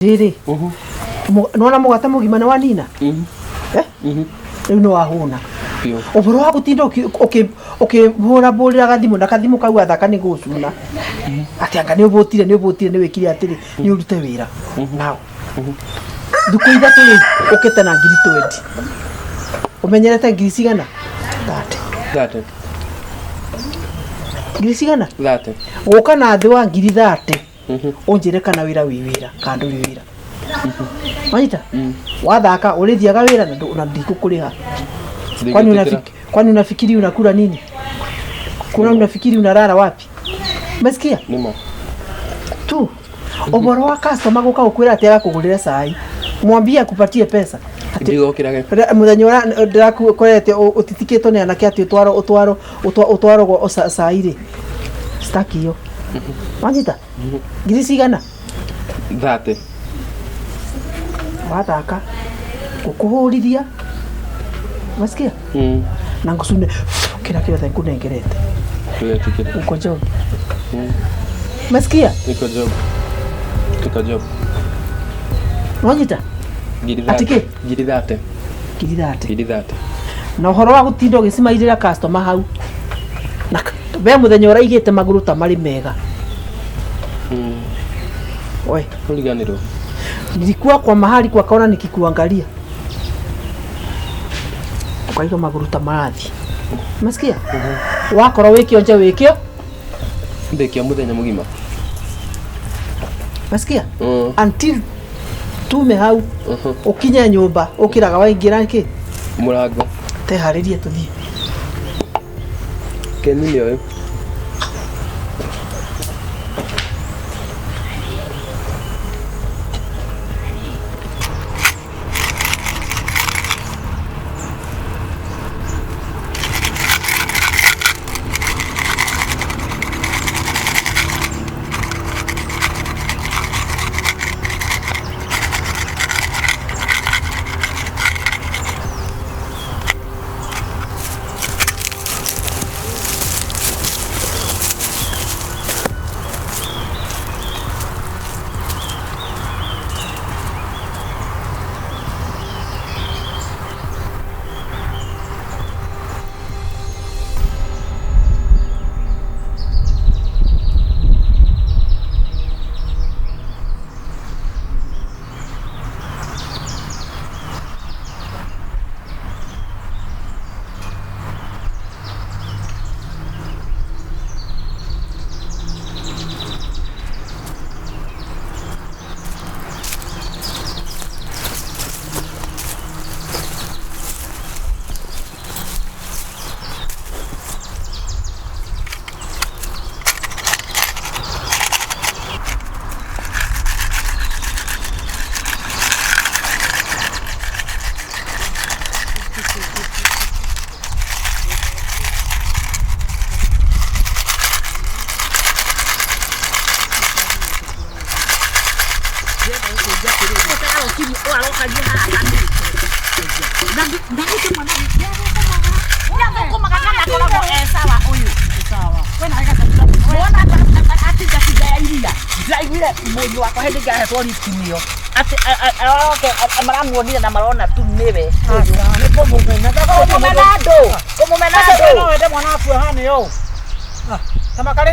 Riri. Nona mugata mugima na wanina. No ahuna. Oboro wa gutinda ukibura burira gathimu na kathimu kau athaka ni gucuna. Ati anga ni ubutire ni wikire atiri ni urute wira. Nao. Duko ithatu ri ukete na ngiri 20. Umenyerete ngiri cigana? 30. Ngiri cigana? 30. Uka na thi wa ngiri 30. Onjire kana wira wira kandu wira. Maita? Wathaka urithiaga wira na ndikukuriha. Kwani unafikiri unakula nini? Kuna unafikiri unalala wapi? Umesikia? Nimo. Tu. Oboro wa customer goka ukwira ati agakugurira sai. Mwambie akupatie pesa. Ndigo kirage. Muthenya ura ndirakwete utitikito ni anake ati utwaro go sai ri. Staki yo. Maita? Ngiri cigana? 30. Wathaka ukuhurithia. Masikia? Na ngusune kila kitu nkunengerete. Uko job. Masikia? Niko job. Wanyita? Atike? Ngiri 30. Ngiri 30. Na uhoro wa gutinda ugicimairira customer hau. Na be muthenya uraigite maguru ta mari mega. Oi, uliganiro. Nilikuwa kwa mahali kwa kaona nikikuangalia. Kwa hiyo maguru ta marathi. Masikia? Wakora wikio nje wikio. Ndekia muthenya mugima. Masikia? Until tume hau. Ukinya nyumba, ukiraga waingira nki? Murango. Te haririe tuthie. Kenini oyo? na marona tu niwe.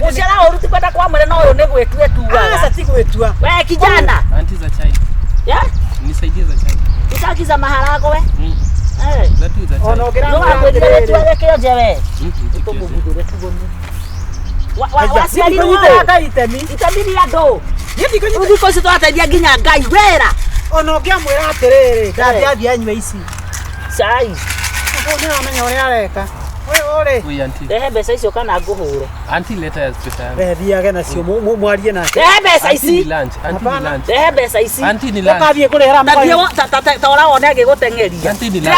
Usiana uruti kwenda kwa mwere no ne gwetue tuwa. Sasa tigwetua. We kijana. Anti za chai. Ya? Nisaidie za chai. Utakiza maharago we? Za tu za chai. Onogira no ngwetire tuwa weke jewe. Utobugudure tugonu. Wasiari no aka itemi. Itemi ya do. Yindi kwenye udiko si twateithia nginya Ngai wera. Onogia mwira atiriri. Ndathia anywe ici. Sai. Ngo ni amenya uri areka. Ore. Ui anti. Rehe mbeca icio kana nguhure. Anti leta ya pesa yangu. Rethiage nacio mwarie nake. Rehe mbeca ici. Lunch. Anti ni lunch. Rehe mbeca ici. Anti ni lunch. Ukathie kurehera mbayo. Ta ora wone agigutengeria. Anti ni lunch.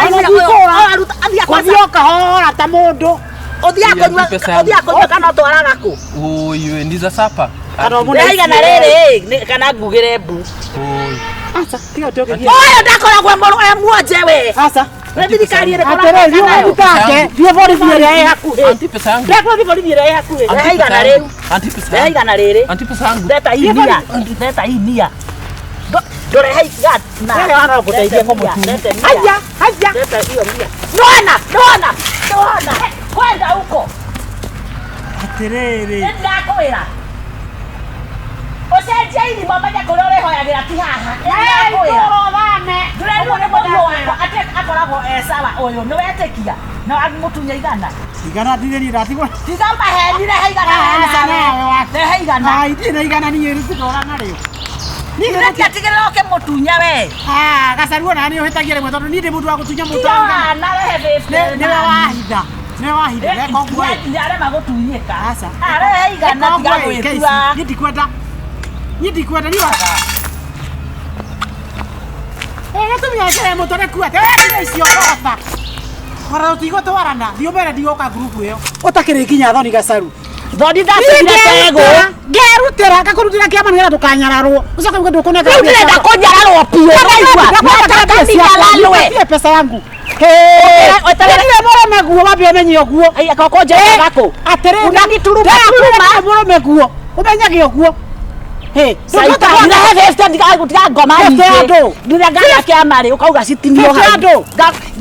Kwathio kahora ta mundu. Othia konywa kana twaraga ku. Uyu ndiza sapa. Kana muna igana riri kana ngugire mbu. Uyu. Asa tiga toke. Oyo ndakoragwo moro muonje we. Asa. Thirikari ire kora. Atere yo utake. Thie borithi ire hakuhi. Anti pesa yangu. Ndakwa thie borithi ire hakuhi. Igana riu. Anti pesa yangu. Igana riri. Anti pesa yangu. Leta hii mia. Leta hii mia. Ndore hai gat na. Wewe wana kuteithia kwa mtu. Haya. Leta hiyo mia. Nona. Kwenda huko. Atiriri. Ndakwira. Ocenjia irima menya kũrĩa ũrĩhoyagĩra ti haha. Ndĩrerwo nĩ mũriũ wakwa atĩ akoragwo sawa ũyũ nĩwetĩkia na mũtunye igana. Igana ndirĩ ndatigwo. Tiga maheni rehe igana. Ndirĩ igana niĩ rĩtũra narĩo. Nĩreke atigĩrĩra oke mũtunya we. Gacaruo na niĩ ũhĩtagia rĩmwe tondũ niĩ ndĩ mũndũ wa gũtunya mũndũ. Tiga na rehe 50. Nĩwe wahitha. Nĩwe wahitha reka ũguo. Nĩarema gũtunyĩka. Aca. Arehe igana tiga gwĩtua. Niĩ ndikwenda niĩ waga. Gĩtũmi kĩrĩa mũtore kuate wewe icio kota. Ora ũtigo twarana thiĩ mbere ndigũka grupu ĩyo. Ũtakĩrĩ kinya thoni gacaru. Thoni ndatigire tego. Ngerutĩra ngakũrutĩra kĩama nĩgetha ndũkanyararwo. Ũcoka uge ndũkũneka. Rĩu ndĩrenda kũnyararwo piũ. Nĩwaigua pesa yangu. Weterere mũrũme guo wambe ũmenye ũguo. Ai akakonja gako. Atĩrĩrĩ. Unanituruma. Mũrũme guo. Ũmenyage ũguo. Hey, Saita ndĩrehe 50 tiga ngoma nyingĩ. Ndĩrenga kĩama ukauga citinio hau.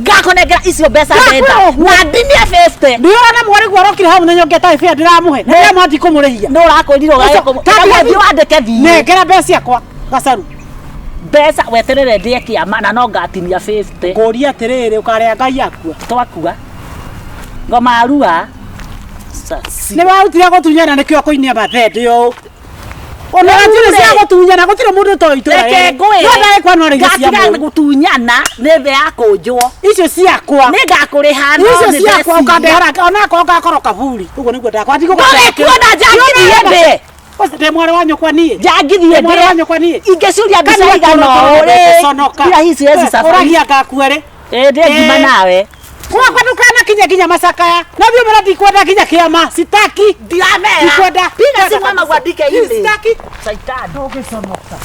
Ngakonengera icio mbeca ndenda. Na ndinie 50. Ndiona mwari guo rokire hau mũthenya ũngĩ atarĩ ndĩramuhe. Nĩ mwati kũmũrĩhia. No ũrakwĩrire ũgathiĩ wandĩke thiĩ. Nengera mbeca ciakwa gacaru. Mbeca weterere ndĩe kĩama na no ngatinia 50. Ngũria atĩrĩrĩ ũkarĩa Ngai akua. Twakua. Ngoma arua. Nĩ warutire gũtunyana nĩkĩo kũinia mathende ũũ. Ona njĩra cia gũtunyana gũtirĩ mũndũ toĩ itũra. Reke ngũĩ. Nĩ kwa no rĩngĩ cia mũndũ. Gũtunyana nĩ thĩ ya kũnjwo. Icio ciakwa. Nĩ ngakũrĩha no nĩ icio ciakwa ũkandehera ona kwa ngakorwo kaburi. Ũguo nĩguo ndakwa ndigũka. Kuona njangithie ndĩ. Ndĩ mwarĩ wa nyũkwa niĩ. Njangithie ndĩ. Mwarĩ wa nyũkwa niĩ. Ingĩcuria mbica igana ũrĩ. Bila hizi safari. Ũragia ngakuerĩ. Ndĩ ngima nawe. Kwa ndukana kinya macakaya. Na thio mera ndikwenda kinya kĩama. Sitaki. Ndiramera. Ndikwenda. Piga simu mama gwandike hivi. Sitaki. Saitani. Ndũgĩconoka.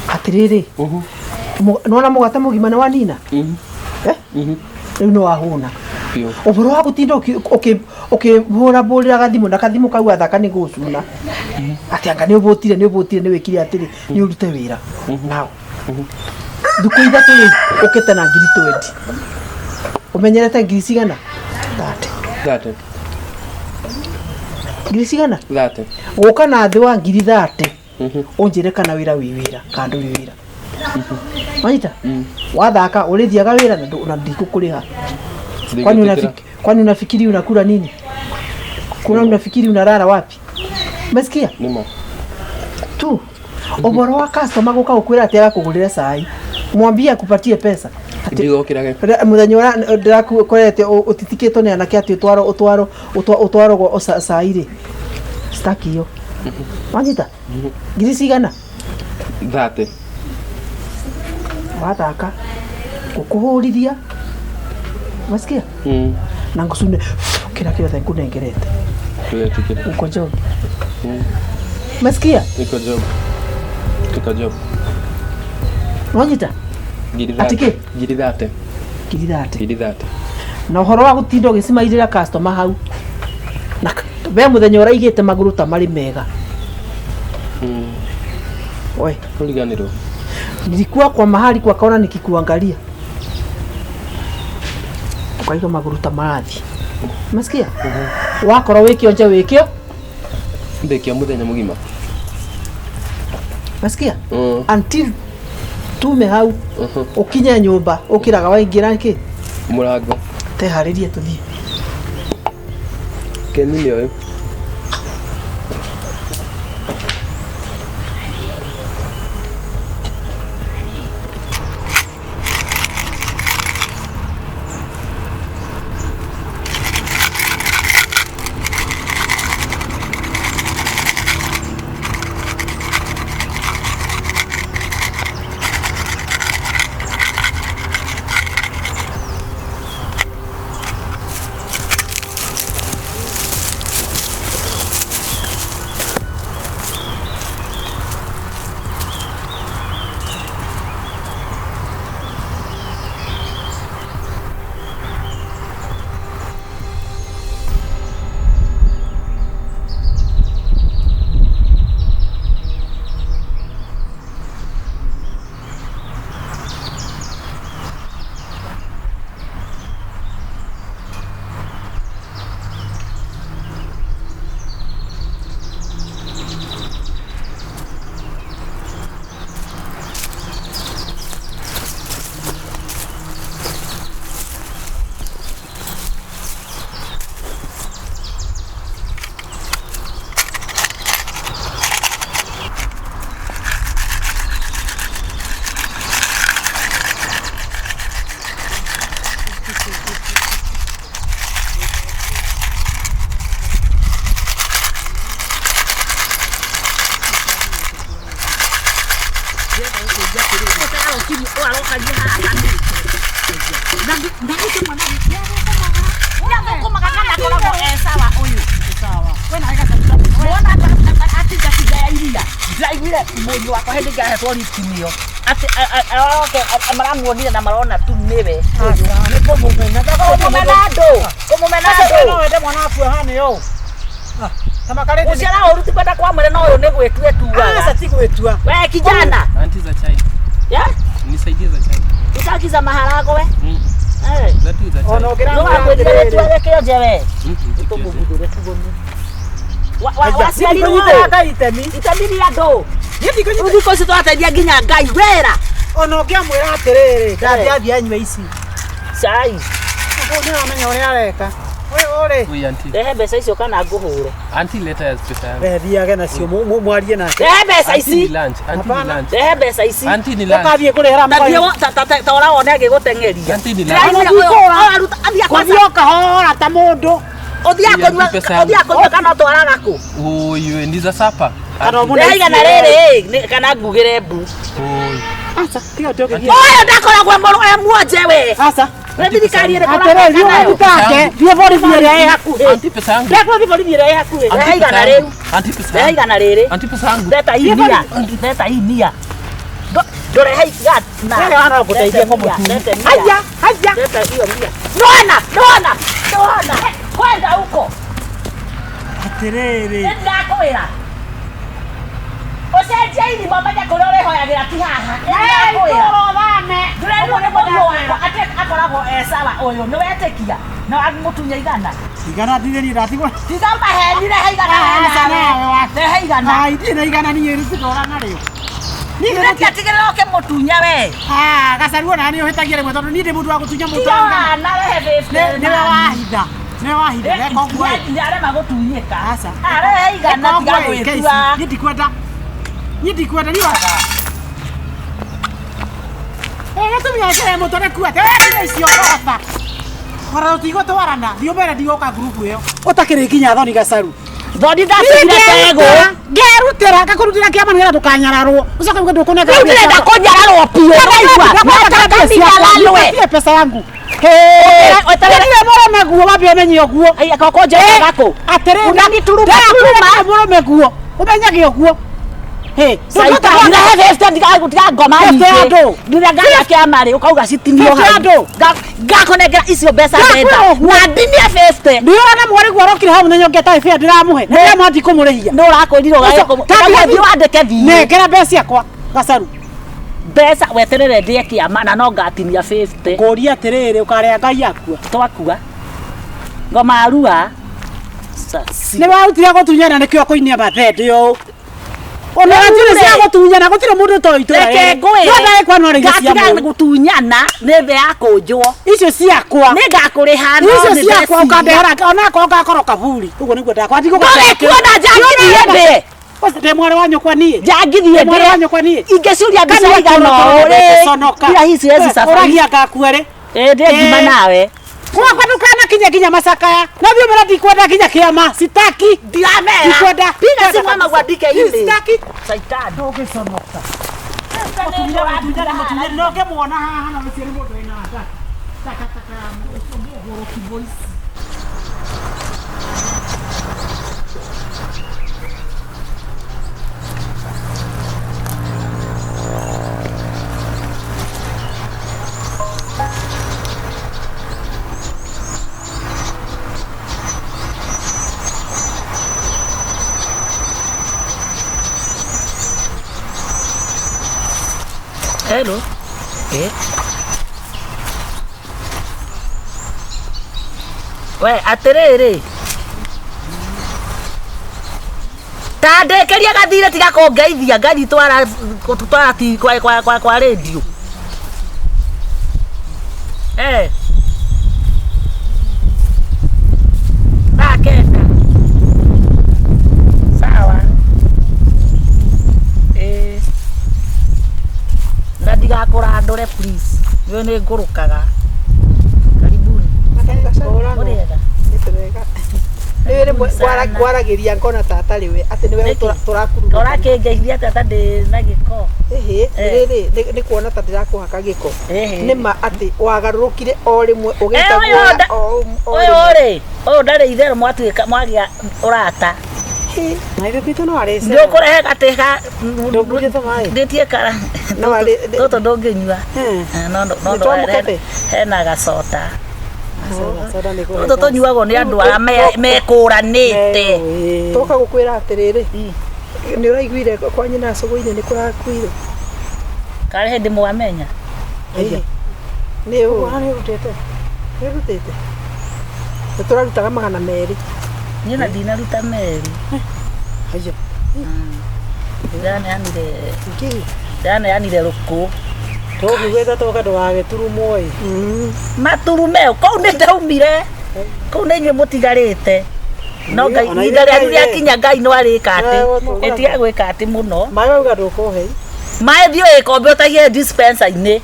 Atiriri. Nona mugate mugima ni wa nina. Riu no wahuna. Ũhoro wa gũtinda ũkĩhũra mbũrĩra gathimũ na kathimũ kau athaka nĩ gũcuna. Ati anga nĩ ũbũtire nĩ wĩkire atĩrĩ nĩ ũrute wĩra. Nao. Thukũ ithatũ rĩ ũkĩte na ngiri 20. Ũmenyerete ngiri cigana? 30. Ngiri cigana? 30. Gũka na thĩ wa ngiri 30. Ũnjĩre kana wĩra wĩ wĩra kana ndũrĩ wĩra. Maita? Wathaka ũrĩthiaga wĩra na ndikũkũrĩha. Kwani unafikiri unakula nini? Kuna unafikiri unalala wapi? Umesikia? Nima. Tu. Ũhoro wa customer gũka gũkwĩra atĩ agakũgũrĩra cai. Mwambie akupatie pesa. Ndigo kirage. Mũthenya ũrĩa ndĩrakwĩrete ũtitikĩtwo nĩ anake atĩ ũtwarwo cai rĩ. Staki hiyo. Wanyita? Ngiri cigana? 30. Wathaka gũkũhũrithia. Umesikia? Na ngũcune kila kitu nkunengerete. Uko job. Umesikia? Iko job. Wanyita? Atike? Giri 30. Giri 30. Na ũhoro wa gũtinda ũgĩcimairĩra customer hau. Na we mũthenya ũraigĩte magũrũ ta marĩ mega. Oi, uliganiro. Nilikuwa kwa mahali kwa kaona nikikuangalia. Ukaiga magũrũ ta marathi. Umesikia? Wakora wĩkio nja wĩkio. Ndekio mũthenya mũgima. Umesikia? Until tume hau. Ukinya nyumba, ukiraga waingira nki? Mũrango. Teharĩrie tuthie. Kenini oyo. simu arokagia haha na ndagite mwana Kuma kana koragwo sawa uyu sawa wena wega wona ati gatiga ya iria ndaiguire mundu wakwa hindi ngahetwo ritinio ati maramuonire na marona tu niwe ni kumumena no wende mwana waku hane yo tamakarete uciara uruti kwenda kwa mwere no uyu ni gwitue tuaga sasa ti gwitua we kijana Anti za chai ya nisaidie za chai utakiza maharago we zatu za chai ono gira no akwendire tuare kio jewe tumugudure tugoni wasiari wao itemi ya ndo ndiko cio twateithia nginya Ngai wera ono ngiamwira atiriri ndathiathi anywe ici cai ni amenya uria areka Oi anti rehe mbeca icio kana nguhure anti leta pesa yangu thiage nacio mwarie nake rehe mbeca ici lunch anti ni lunch rehe mbeca ici anti ni lunch ukathie kurehera ta ora wone agigutengeria anti ni lunch kwathio kahora ta mundu othia konyua kana twaraga ku oyo ndiza sapa kana mundu igana riri kana ngugire mbu oyo asa tiga toke oyo ndakoragwo moro muonje we asa thirikari ire atake thie boribiere hakuhi anti pesa yangu ndakwa boribiere hakuhi igana riu anti pesa yangu igana riri anti pesa yangu leta inia ndore hai gat na wewe ana kuteithia kwa mtu haya leta hiyo mia nona kwenda huko atiriri ndakwira ocenjia irima manya kuria urihoyagira ti haha ndakwira ndurerwo ni mundu wakwa ati akoragwo sawa uyu ni wetikia na wamutunya igana nditheri ndatigwo tiga maheni rehe igana ina igana ni yeri tikora nario nĩgĩrĩtia tigĩrĩra oke mũtunya we gacaruo na nĩ ũhĩtagia rĩmwe tondũ niĩ ndĩ mũndũ wa gũtunya mũtu na rehe nĩwe wahitha reka ũguo nĩarema gũtunyĩka aca arehe igana tiga gwĩtua niĩ ndikwenda niĩ gĩtũmi gĩkĩre mũtũ nĩkuate tiga icio kota kora tũtigũtwarana thiĩ ũmere ndigũka ngurubu ĩyo ũtakĩrĩ nginya thoni gacaru thoni ndatigire tego ngerutĩra ngakũrutĩra kĩama nĩgetha ndũkanyararwo ũcoke uge ndũkũneka rĩu ndĩrenda kũnyararwo piũ ndaigua pesa yangu weterere mũrũme guo wambe ũmenye ũguo kokonjera gakũ atĩrĩ unanituruma mũrũme guo ũmenyage ũguo ndiga ngoma nyingĩ ndĩrĩa ngaya kĩamarĩ ũkauga citinio hau ngakonengera icio mbeca ndenda na ndinie 50 ndiona mwari guo arokire hau mũthenya ũngĩ atarĩ fair ndĩramũhe nĩrĩa mwati kũmũrĩhia nĩ ũrakũrirwo ũgathiĩ wandĩke thiĩ nengera mbeca ciakwa gacaru mbeca weterere ndĩe kĩama na no ngatinia 50 ngũria atĩrĩrĩ ũkarĩa Ngai akua twakua ngoma arua nĩ warutire gũtunyana nĩkĩo kũinia mathende ũũ ona njĩra cia gũtunyana gũtirĩ mũndũ to itũra reke ngwĩre ngatiga gũtunyana nĩ thĩ ya kũnjwo icio ciakwa nĩ ngakũrĩha icio ciakwa ũkandehera onako ngakorwo kaburi ũguo nĩguo ndakwa ndikuona njangithie ndĩ ndĩ mwarĩ wa nyũkwa niĩ njangithie mwarĩ wa nyũkwa niĩ ingĩcuria mbica igana ũrĩ kila hizi hizi safari ũragia ngakua rĩ ndĩ ngima nawe Kwa ndukana kinya masakaya na thio mera ndikwenda kinya kiama sitaki ndiramera ndikwenda piga simu ama gwandike ile sitaki saitani ndogeconoka noge muona haha na mciari mundu ina nda taka ngoro kiboisi Hello. We atiriri. Tandekeria gathire tiga kongeithia ngari twara ti kwa radio. Nakenda. Sawa. Ndiga kũrandũre please niĩ nĩ ngũrũkaga karibuni Mũrĩega. rĩmwe kwarageria ngona tata rĩwe atĩ nĩwe tũrakuru ũrakĩngeithia tata ndĩ na gĩko rĩrĩ nĩ kuona ta ndĩrakũhaka gĩko nĩma atĩ wagarũrũkire o rĩmwe ũgĩta ũyũ rĩ ũyũ ndarĩ itherũ mwagĩa ũrata ndũkũrehe gatĩka ndĩtie kara tũtũ ndũngĩnyua hena gacota tũtũ tũnyuagwo nĩ andũ arĩa mekũranĩte tũka gũkwĩra atĩrĩrĩ nĩ ũraiguire kwa nyina cũgũ-inĩ nĩ kũrakuire karĩ hĩndĩ mwamenya nĩ ũrutĩte nĩ tũrarutaga 200 niĩ na ndinaruta merĩ ndĩraneanire rũkũ tũkĩgwĩta tũka ndũgagĩturumwo maturume kũu nĩ ndaumire kũu nĩ inyuĩ mũtigarĩte no Ngai ihinda rĩanyu rĩakinya Ngai no arĩka atĩ ĩtiga gwĩka atĩ mũno maĩ wauga ndũkũhe maĩ thiĩ ĩkombe ũtahie dispenser-inĩ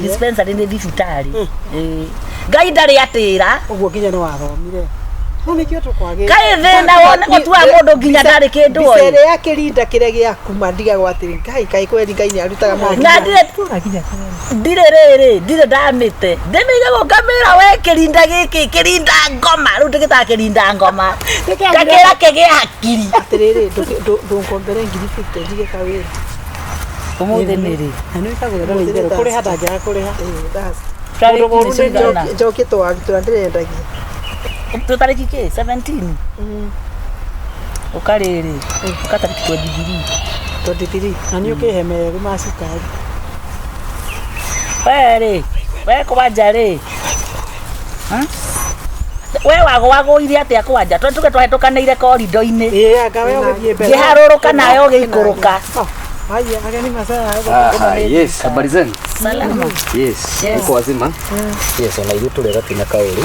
dispensary nĩ thibitarĩ Ngai ndarĩ atĩra ũguo nginya nĩ wathomire kaĩ thĩna wone gũtua mũndũ nginya ndarĩ kĩndũ mbicere ya kĩrinda kĩrĩa gĩakuma ndigagwo atĩrĩ kaĩ kweri Ngai nĩ arutaga na ndirĩ rĩrĩ ndirĩ ndamĩte ndĩmĩigagwo ngamĩra we kĩrinda gĩkĩ kĩrinda ngoma rĩu ndĩgĩtaga kĩrinda ngoma ngakĩra kĩgĩa hakiri atĩrĩrĩ ndũngombere 50 njige kawĩra ũmũthĩ nĩrĩ kũrĩha ndangĩaga kũrĩha njokie tũwagitũra ndĩrendagia tũtarĩki kĩ 17 ũkarĩrĩ ũkatarĩki 23 na nĩ ũkĩhe merĩ ma cukari werĩ we kwanja rĩ we wagũire atĩa kwanja tuke twahĩtũkanĩire korido-inĩ ngĩharũrũka nayo ũgĩikũrũka yes, habari zenu? Salama. Yes, uko wazima? Yes, ona ithuĩ tũrĩ gatina kaũrĩ.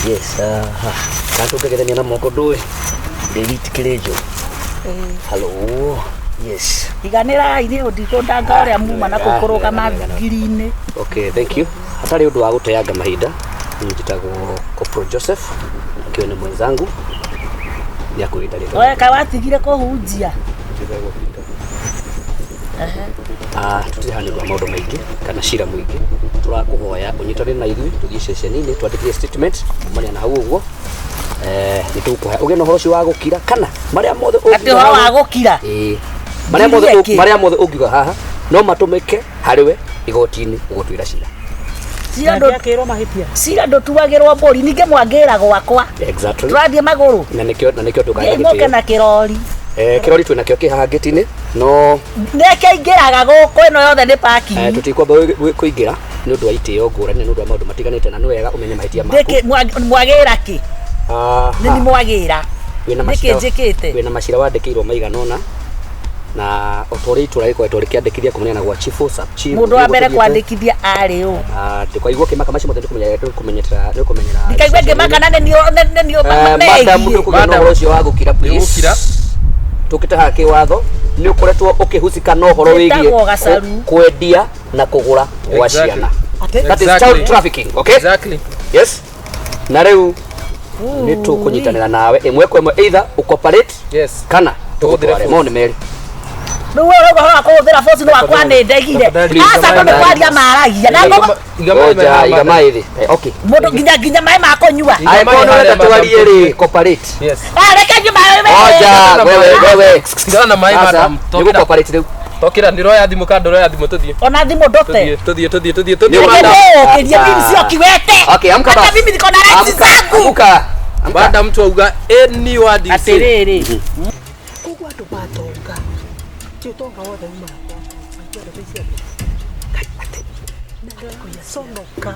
Yes, kantu ngegethania na moko ndũĩ David Kĩrĩnjũ. Hello. Yes. Iganĩrai nĩ ũndikũndanga ũrĩa muma na kũkũrũka mangiri-inĩ. Okay, thank you. Hatarĩ ũndũ wa gũteanga mahinda. Njĩtagwo Corporal Joseph, akiwa nĩ mwenzangu. Nĩ akũrĩta rĩtwa. Oya kaĩ watigire kũhunjia? Tutire handũ wa maũndũ maingĩ kana cira mũingĩ tũrakũhoya ũnyitanĩre na ithuĩ tũthiĩ ceceni-inĩ twandĩkire statement kumania na hau ũguo nĩ tũkũhe ũgĩe na ũhoro ũcio wa gũkira kana marĩa mothe atĩ ũhoro wa gũkira marĩa mothe ũngiuga haha no matũmĩke harĩwe igoti-inĩ ũgũtwĩra cira cira ndũtuagĩrwo mbũri ningĩ mwangĩra gwakwa tũrathiĩ magũrũ na nĩkĩo tũkaga na kĩrori kĩrori twĩna kĩo kĩhaha gĩti-inĩ no nĩkĩingĩraga gũkũ ĩno yothe nĩ parking tũtikwamba kũingĩra nĩ ũndũ wa itĩo ngũrani nĩ ũndũ wa maũndũ matiganĩte na nĩ wega ũmenye mahĩtia maku mwagĩra kĩ nĩ mwagĩra nĩkĩ njĩkĩte wĩna macira wandĩkĩirwo maigana ũna na otorĩ itũra rĩkoretwo rĩkĩandĩkithia kũmenyana na gwa chief sub chief mũndũ wa mbere kwandĩkithia arĩ ũ ndĩkwaigua kĩmaka macio mothe nĩkũmenyerera ndikaigua ngĩmaka na nĩnio madam ndũkũgĩa na ũhoro ũcio wa gũkira please tukite haha kiwatho ni ukoretwo ukihusika na uhoro wigie kwendia na kugura gwa ciana that is child trafficking okay exactly yes na riu ni tukunyitanira nawe imwe kwa imwe either ucooperate yes kana tuguthire mo ni meri no wewe ugo kuhuthira force no akwa ni ndegire asa ndo kwaria maragia na ngo igama hivi okay mundu nginya mai makonyua ai kono reta twarie ri cooperate yes reke nyuma wewe wewe sigana na mai madam to cooperate riu tokira ndiroya thimu ka ndiroya thimu tuthie ona thimu ndote tuthie madam kiria mimi sio kiwete okay amka hata mimi niko na rights zangu amka madam mtu auga any word you say atiriri kugwa tubatonga tutonga wothe uma sonoka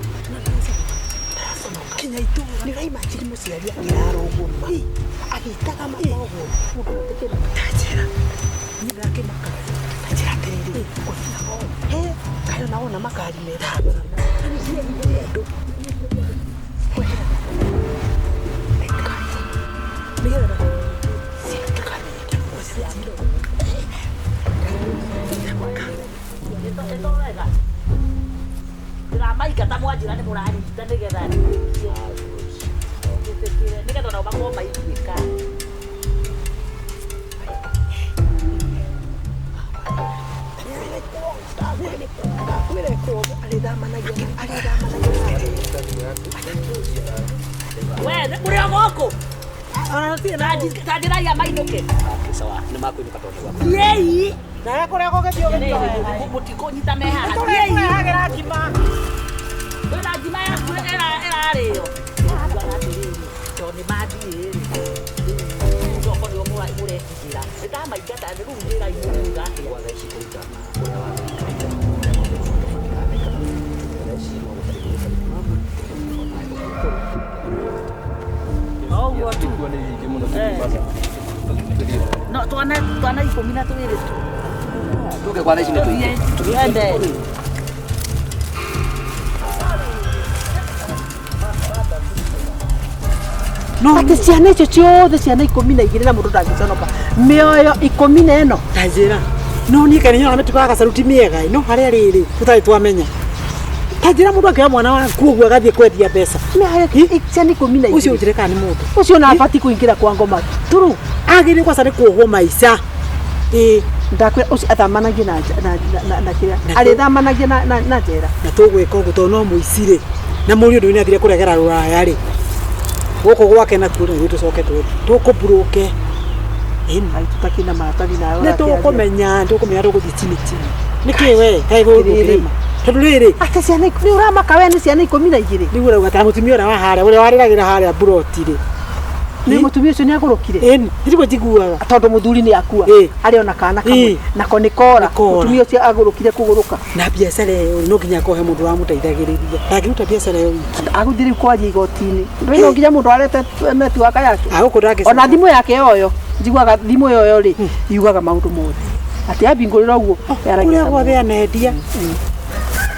kinya itu ni raima chiri musiaria irarogoma agitaga mamogo mutekera tajira nigake makara tajira tereri he kayo naona makari mera maika ta mwajira ni murani tandege nigetha nigetha na makorwo maiguĩka we nĩ kũrĩa gũkũ tanjĩragia mainũke sawa nĩ makwĩnũka tondũ gwakwa thiĩi Na kũrĩa gũgĩthiĩ mũtikũnyita me haha thiĩi hagĩra ngima. wĩna ngima yaku ĩrarĩo tondũ nĩ mathiĩ ũcoko nĩo mũretigĩra nĩndamaingata rĩu njĩra imũruga tha ici kũruta ũguo tu no twana 12 tu tuke kwa tha ici nĩ tũingĩ tuende No ati ciana icio ciothe ciana 12 na mũndũ ndangĩconoka mĩoyo 10 ĩno Tanjĩra no niĩ kaĩ nĩnyona mĩtugo ya gacaruti mĩega no harĩa rĩrĩ tũtarĩ twamenya Tanjĩra mũndũ akĩoya mwana waku ũguo agathiĩ kwendia mbeca ciana 12 ũcio ũnjĩre kana nĩ mũndũ ũcio na abati kũingĩra kwa ngoma turu agĩrĩire kwanza nĩ kuohwo maica ndakwĩra ũcio athamanagia na kĩrĩa arĩthamanagia na njera na tũgwĩka ũguo tondũ no mũici-rĩ na mũriũ ũyũ nĩ athire kũregera rũraya-rĩ gũkũ gwake nakuo nĩ tũcoke tũkũmburũke tutakina maratathi nayo nĩ tũkũmenya tũgũthiĩ chini chini nĩkĩ we kaĩ gũkĩrĩma tondũ rĩrĩ ate ciana nĩ ũramaka we nĩ ciana 12 rĩu ũrauga ta mũtumia ũrĩa wa harĩa ũrĩa warĩragĩra harĩa mburoti-rĩ nĩ mũtumia ũcio nĩ agũrũkire ndirigwo njiguaga tondũ mũthuri nĩ akua arĩ ona kana kamwe nako nĩ kora mũtumia ũcio agũrũkire kũgũrũka na biacara ĩyo no nginya akohe mũndũ wa mũteithagĩrĩria ndangĩruta biacara ĩyo wiki agũthire kwaria igoti-inĩ no nginya mũndũ arete netiwaka yake agũkũ ona thimũ yake yoyo njiguaga thimũ yoyo-rĩ yugaga maũndũ mothe atĩ ambingũrĩra ũguo ũrĩa guothe anendia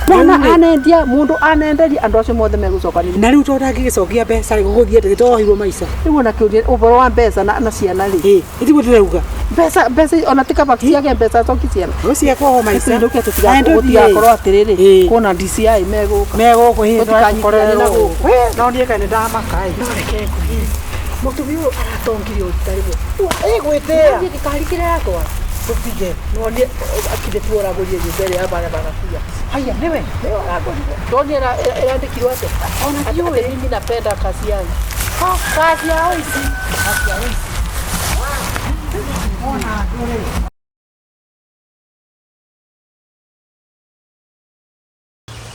mwana anendia mũndũ anenderia andũ acio mothe megũcokanĩrĩria na rĩu tondũ ndangĩgĩcokia mbeca gũgũthiĩ atĩ gĩtohirwo maica rĩu ona kĩũria ũhoro wa mbeca na ciana-rĩ ĩtiguo ndĩrauga mbeca ona tikaba ciage mbeca coki ciana ũcio kwaho maica nduke tutigakorwo atĩrĩrĩ kuona DCI megũkũ tũtikanyitanĩra no niĩ kaĩ nĩndamaka no reke mũtumia ũyũ aratongire ũrutarĩmwe ĩgwĩtĩra gĩkarikĩra yakwa tupige none akide tuoragũrie nyũmba ĩrĩa ya bara bagakuya haya niwe aragũrire ndoni ĩrandĩkirwo atĩ ona ndiũĩ mimi napenda kazi yangu kazi ya wizi ona ndore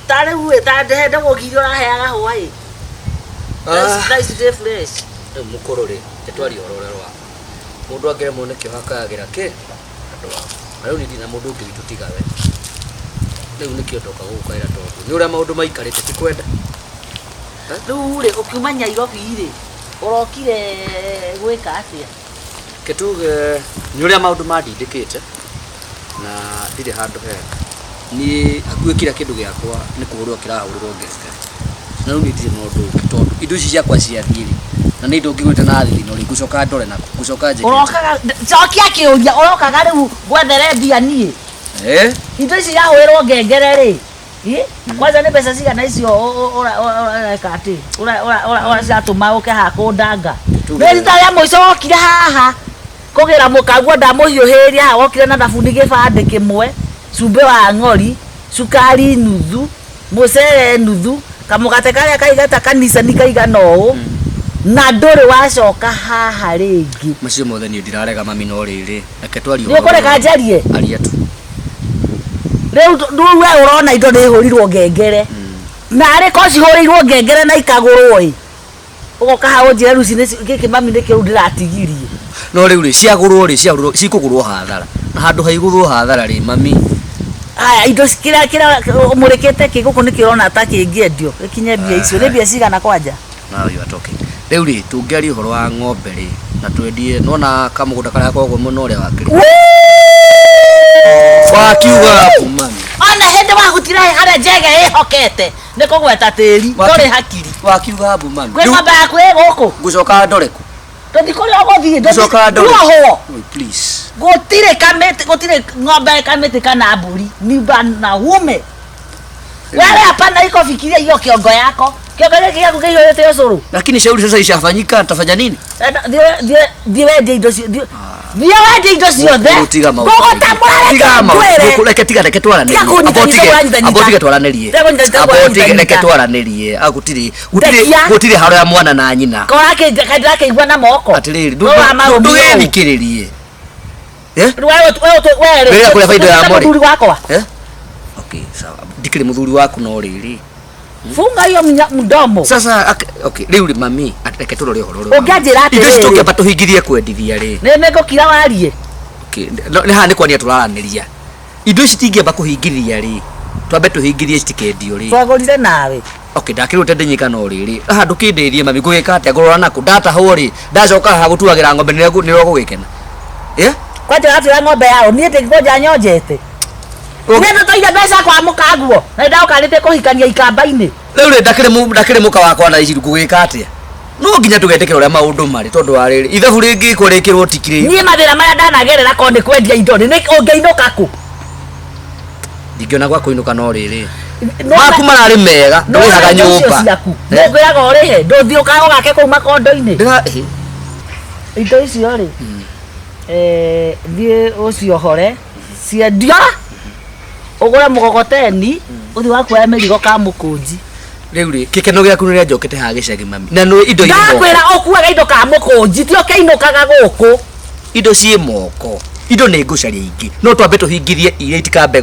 tarĩu ndahenda gũkirio ũraheaga hwaĩ nice fresh mũkũrũ-rĩ nĩtwaria ũhoro ũrĩa wa mũndũ angĩremwo nĩkĩo hakagĩra kĩ andũ ao na rĩu nĩ na mũndũ ũngĩ witũ tiga we rĩu nĩkĩo ndoka gũgũkaĩra tondũ nĩ ũrĩa maũndũ maikarĩte ti kwenda rĩu-rĩ ũkiuma Nairobi-rĩ ũrokire gwĩka atĩa ke tuge nĩ ũrĩa maũndũ mandindĩkĩte na ndirĩ handũ hega niĩ hakuhĩ kira kĩndũ gĩakwa nĩ kũhũrwo kĩrahũrĩrwo ngenge na rĩu nĩ ndirĩ maũndũ ũngĩ tondũ indo ici ciakwa ciathiĩ-rĩ na nĩ indo ngĩgwĩte na thithino rĩ ngucoka ndore na ngucoka njĩke ũrokaga cokia kĩũria ũrokaga rĩu gwethere mbia niĩ indo ici yahũrĩrwo ngengere-rĩ kwanza nĩ mbeca cigana icio ũreka atĩ ũracatũma ũke haha kũndanga nĩ rita rĩa mũico wokire haha kũgĩra mũkaguo ndamũhiũhĩria haha wokire na thabuni gĩbandĩ kĩmwe cumbĩ wa ng'ori cukari nuthu mũcere nuthu kamũgate karĩa kaigata kanisa nĩ kaigana ũũ na ndũrĩ wacoka haha rĩngĩ macio mothe niĩ ndirarega mami no rĩrĩ reke twarie nĩ ũkũreka njarie aria tu rĩu we ũrona indo nĩ hũrirwo ngengere na arĩ ko cihũrĩirwo ngengere na ikagũrwo ũgoka ha ũnjĩre rĩu gĩkĩ mami nĩkĩo rĩu ndĩratigirie no rĩu rĩ ciagũrwo rĩ cikũgũrwo hathara na handũ haigũrwo hathara rĩ mami aya indo kĩrĩa ũmũrĩkĩte kĩ gũkũ nĩkĩo ũrona ta kĩngĩendio gĩkinye mbia icio nĩ mbia cigana kwanja rĩu rĩ tũngĩaria ũhoro wa ng'ombe rĩ na twendie nona kamũgũnda karĩa kogwo mũno ũrĩa wakĩrĩ wakiuga mami ona hĩndĩ wagũtira harĩa njege ĩhokete nĩ kũgweta tĩri ndũrĩ hakiri wakiuga mami gwĩ ng'ombe yaku ĩ gũkũ ngũcoka ndore kũ tũthi kũrĩa ũgũthiĩ ndũcoka please gũtirĩ ng'ombe kamĩtĩ kana mbũri ni bana ume wale hapana iko fikiria hiyo kiongo yako Kioka kia kukeyo yote yosoro. Lakini shauri sasa ishafanyika, tafanya nini? Ndiye ndio sio. Ndiye ndio sio the. Utiga mau. Tiga mau. Reke twarane. Abotige twaranirie. Abotige reke twaranirie. Gutire haro ya mwana na nyina. Ko yake igwa na moko. Atiriri. Ndugethikiririe. Wewe kule faida ya mori. Muthuri wakwa. Okay, sawa. Ndikire muthuri waku no riri. Funga hiyo mdomo. Sasa okay, riu mami reke turore horo. Ungianjira ati. Indo citoke patuhingirie kwendithia ri. Niko kira warie. Okay, ni ha ni kwani turaraniria. Indo citingĩamba kũhingĩria rĩ, twambe tũhingĩrie citikendio rĩ. Twagũrire nawe. Okay, ndakĩrũte ndĩnyika no rĩrĩ. Haha ndũkĩndĩrie mami ngũgĩka atĩa ngũrora naku ndatahwo rĩ. Ndacoka haha gũtuagĩra ng'ombe nĩ gũgĩkena. Kwanja atira ng'ombe yao niĩ ndĩngĩkonja nyonjete. Nĩ tũiga mbeca kwa mũkanguo. Na ndaũkanĩte kũhikania ikamba-inĩ. Rĩu rĩ ndakĩrĩ mũka wakwa na ici ngũgĩka atĩa. No nginya tũgetĩkĩra ũrĩa maũndũ marĩ tondũ wa rĩrĩ. Ithabu rĩngĩ kũrĩkĩrwo tikire. Niĩ mathĩna marĩa ndanagerera ko nĩ kwendia indo nĩ ũngĩinũka kũ. Ndingĩona gwa kũinũka no rĩrĩ. Maku mararĩ mega, ndũrĩhaga nyũmba. Ndũngĩraga ũrĩhe, ndũthiĩ ũgake kũu makondo-inĩ. Indo icio rĩ, thiĩ ũciohore, ciendio, ũgũre mũgogoteni, ũthiĩ wakuoya mĩrigo ka mũkũnji. Rĩu rĩ, gĩkeno gĩaku nĩ rĩanjokete haha gĩcagi mami. Na nĩ indo irĩ moko. Ndakwĩra ũkuaga indo ka mũkũnji, ti ũkĩinũkaga gũkũ. Indo ciĩ moko. Indo nĩ ngũcaria ingĩ. No twambe tũhingĩrie iria itikambe